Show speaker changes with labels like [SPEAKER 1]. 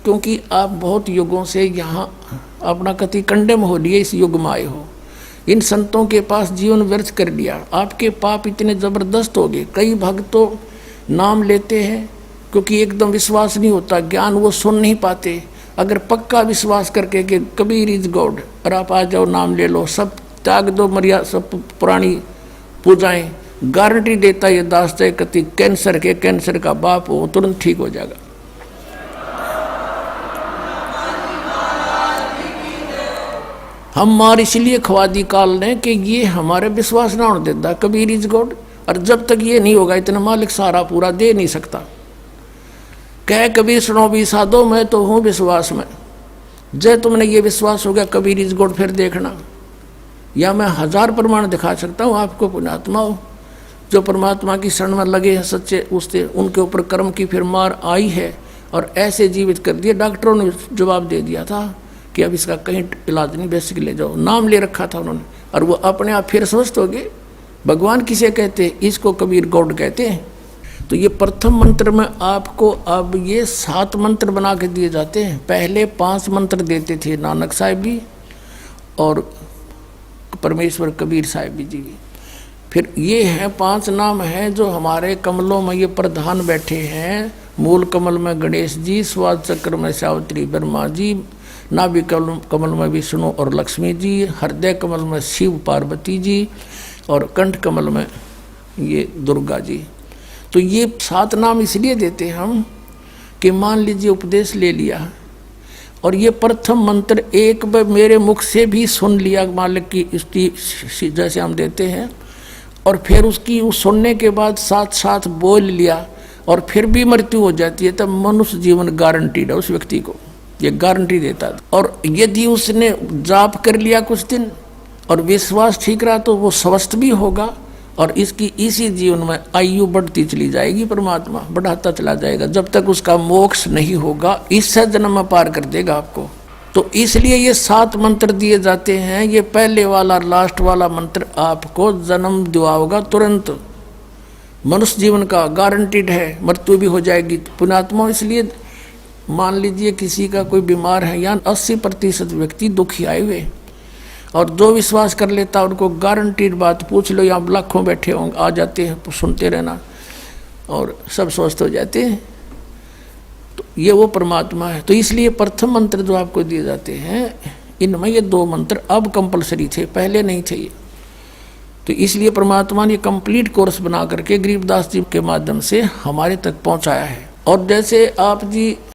[SPEAKER 1] क्योंकि आप बहुत युगों से यहाँ अपना कति कंडेम हो लिए, इस युग में आए हो, इन संतों के पास जीवन व्यर्थ कर लिया, आपके पाप इतने जबरदस्त हो गए। कई भक्त तो नाम लेते हैं क्योंकि एकदम विश्वास नहीं होता, ज्ञान वो सुन नहीं पाते। अगर पक्का विश्वास करके कि कबीर इज गॉड और आप आ जाओ, नाम ले लो, सब त्याग दो, मर्यादा सब पुरानी पूजाएं, गारंटी देता ये दास है कति कैंसर का बाप हो तुरंत ठीक हो जाएगा। हम मार इसलिए खवा दी काल ने कि ये हमारे विश्वास ना होने देता कबीर इज गॉड, और जब तक ये नहीं होगा इतना मालिक सारा पूरा दे नहीं सकता। कह कबीर सुनो भी साधो, मैं तो हूँ विश्वास में। जय तुमने ये विश्वास हो गया कबीर इज गॉड, फिर देखना, या मैं 1000 प्रमाण दिखा सकता हूँ आपको। पुण्यात्मा हो जो परमात्मा की शरण में लगे हैं सच्चे, उससे उनके ऊपर कर्म की फिर मार आई है और ऐसे जीवित कर दिए। डॉक्टरों ने जवाब दे दिया था कि अब इसका कहीं इलाज नहीं, बेसिक ले जाओ, नाम ले रखा था उन्होंने, और वो अपने आप फिर स्वस्थ हो गए। भगवान किसे कहते हैं? इसको कबीर गॉड कहते हैं। तो ये प्रथम मंत्र में आपको अब ये 7 मंत्र बना के दिए जाते हैं। पहले 5 मंत्र देते थे नानक साहिब भी और परमेश्वर कबीर साहिब जी भी। फिर ये हैं 5 नाम हैं जो हमारे कमलों में ये प्रधान बैठे हैं। मूल कमल में गणेश जी, स्वाद चक्र में सावित्री ब्रह्मा जी, नाभि कमल में विष्णु और लक्ष्मी जी, हृदय कमल में शिव पार्वती जी, और कंठ कमल में ये दुर्गा जी। तो ये 7 नाम इसलिए देते हैं हम कि मान लीजिए उपदेश ले लिया और ये प्रथम मंत्र एक बार मेरे मुख से भी सुन लिया मालिक की स्तुति जैसे हम देते हैं, और फिर उसकी उस सुनने के बाद साथ साथ बोल लिया और फिर भी मृत्यु हो जाती है, तब मनुष्य जीवन गारंटीड है उस व्यक्ति को, ये गारंटी देता है। और यदि उसने जाप कर लिया कुछ दिन और विश्वास ठीक रहा तो वो स्वस्थ भी होगा और इसकी इसी जीवन में आयु बढ़ती चली जाएगी, परमात्मा बढ़ाता चला जाएगा जब तक उसका मोक्ष नहीं होगा, इससे जन्म में पार कर देगा आपको। तो इसलिए ये 7 मंत्र दिए जाते हैं। ये पहले वाला लास्ट वाला मंत्र आपको जन्म दिलाएगा तुरंत, मनुष्य जीवन का गारंटीड है, मृत्यु भी हो जाएगी। पुण्यात्मा इसलिए मान लीजिए किसी का कोई बीमार है, या 80% व्यक्ति दुखी आए हुए, और जो विश्वास कर लेता उनको गारंटीड बात पूछ लो, यहाँ लाखों बैठे होंगे, आ जाते हैं, सुनते रहना और सब स्वस्थ हो जाते हैं। तो ये वो परमात्मा है। तो इसलिए प्रथम मंत्र जो आपको दिए जाते हैं इनमें ये 2 मंत्र अब कंपलसरी थे, पहले नहीं थे ये। तो इसलिए परमात्मा ने कंप्लीट कोर्स बना करके गरीबदास जी के माध्यम से हमारे तक पहुंचाया है। और जैसे आप जी